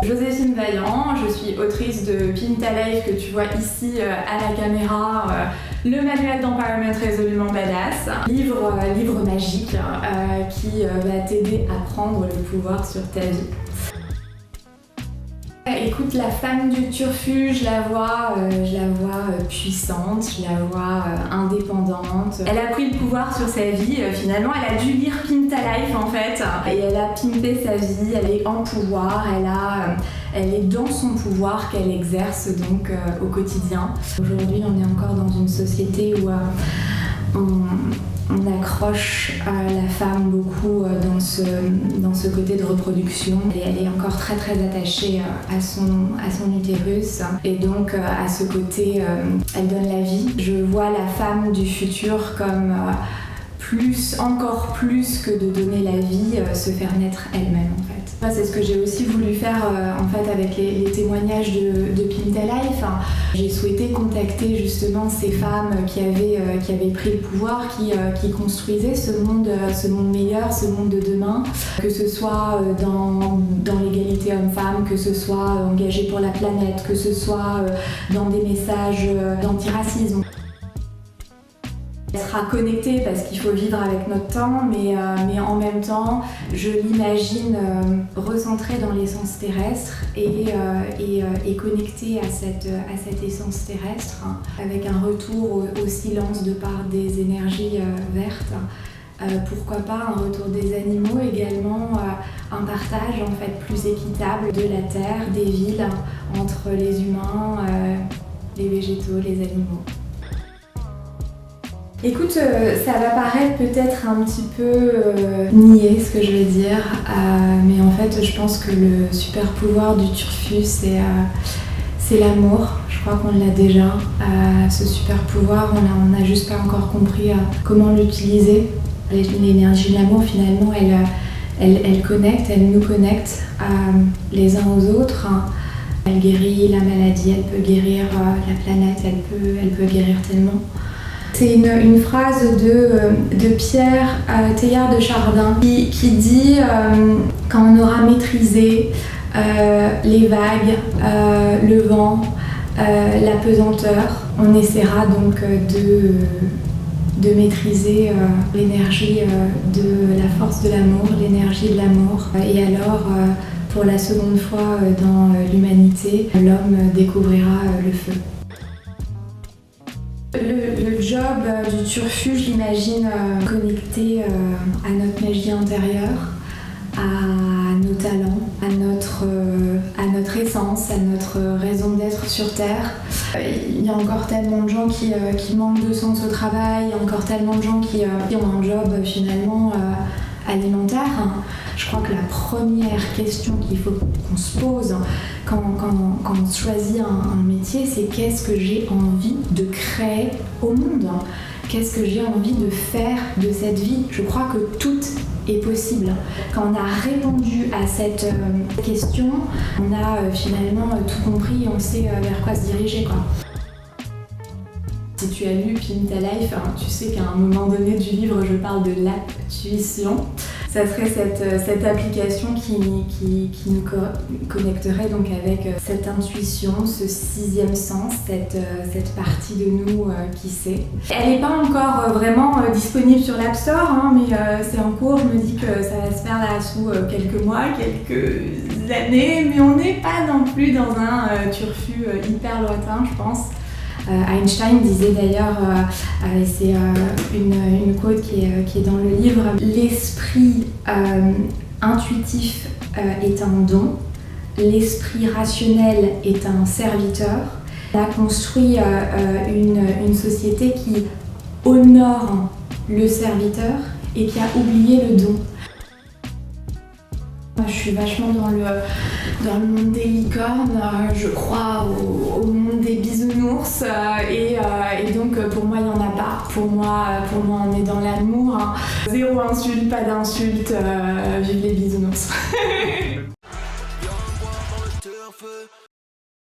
Joséphine Vaillant, je suis autrice de Pimp Ta Life que tu vois ici à la caméra, le manuel d'empowerment résolument badass, livre magique qui va t'aider à prendre le pouvoir sur ta vie. Écoute, la femme du turfu, je la vois puissante, je la vois indépendante. Elle a pris le pouvoir sur sa vie, finalement, elle a dû lire Pimp Ta Life en fait, et elle a pimpé sa vie, elle est en pouvoir, elle est dans son pouvoir qu'elle exerce donc au quotidien. Aujourd'hui, on est encore dans une société où on accroche la femme beaucoup dans ce côté de reproduction et elle est encore très très attachée à son utérus et donc à ce côté elle donne la vie. Je vois la femme du futur comme encore plus que de donner la vie, se faire naître elle-même en fait. C'est ce que j'ai aussi voulu faire en fait avec les témoignages de Pimp Ta Life. J'ai souhaité contacter justement ces femmes qui avaient pris le pouvoir, qui construisaient ce monde meilleur, ce monde de demain, que ce soit dans l'égalité homme-femme, que ce soit engagé pour la planète, que ce soit dans des messages d'antiracisme. Elle sera connectée parce qu'il faut vivre avec notre temps, mais en même temps, je l'imagine recentrée dans l'essence terrestre et connectée à cette essence terrestre, avec un retour au silence de par des énergies vertes. Pourquoi pas un retour des animaux également, un partage en fait plus équitable de la terre, des villes, entre les humains, les végétaux, les animaux. Écoute, ça va paraître peut-être un petit peu niais ce que je vais dire, mais en fait je pense que le super pouvoir du turfu c'est l'amour. Je crois qu'on l'a déjà, ce super pouvoir, on n'a juste pas encore compris comment l'utiliser. L'énergie de l'amour finalement elle connecte, elle nous connecte les uns aux autres. Elle guérit la maladie, elle peut guérir la planète, elle peut guérir tellement. C'est une phrase de Pierre Teilhard de Chardin qui dit quand on aura maîtrisé les vagues, le vent, la pesanteur, on essaiera donc de maîtriser l'énergie de la force de l'amour, l'énergie de l'amour. Et alors, pour la seconde fois dans l'humanité, l'homme découvrira le feu. Le job du turfu, je l'imagine connecté à notre magie intérieure, à nos talents, à notre essence, à notre raison d'être sur Terre. Il y a encore tellement de gens qui manquent de sens au travail, il y a encore tellement de gens qui ont un job finalement alimentaire. Je crois que la première question qu'il faut qu'on se pose quand on choisit un métier, c'est qu'est-ce que j'ai envie de créer au monde ? Qu'est-ce que j'ai envie de faire de cette vie ? Je crois que tout est possible. Quand on a répondu à cette question, on a finalement tout compris et on sait vers quoi se diriger, quoi. Si tu as lu Pimp Ta Life, tu sais qu'à un moment donné du livre, je parle de l'intuition. Ça serait cette application qui nous connecterait donc avec cette intuition, ce sixième sens, cette partie de nous qui sait. Elle n'est pas encore vraiment disponible sur l'App Store, mais c'est en cours. Je me dis que ça va se faire là sous quelques mois, quelques années, mais on n'est pas non plus dans un turfu hyper lointain, je pense. Einstein disait d'ailleurs, et c'est une quote qui est dans le livre, l'esprit intuitif est un don, l'esprit rationnel est un serviteur. On a construit une société qui honore le serviteur et qui a oublié le don. Je suis vachement dans le monde des licornes, je crois au monde des bisounours et donc pour moi il n'y en a pas. Pour moi on est dans l'amour, Zéro insulte, pas d'insulte, vive les bisounours.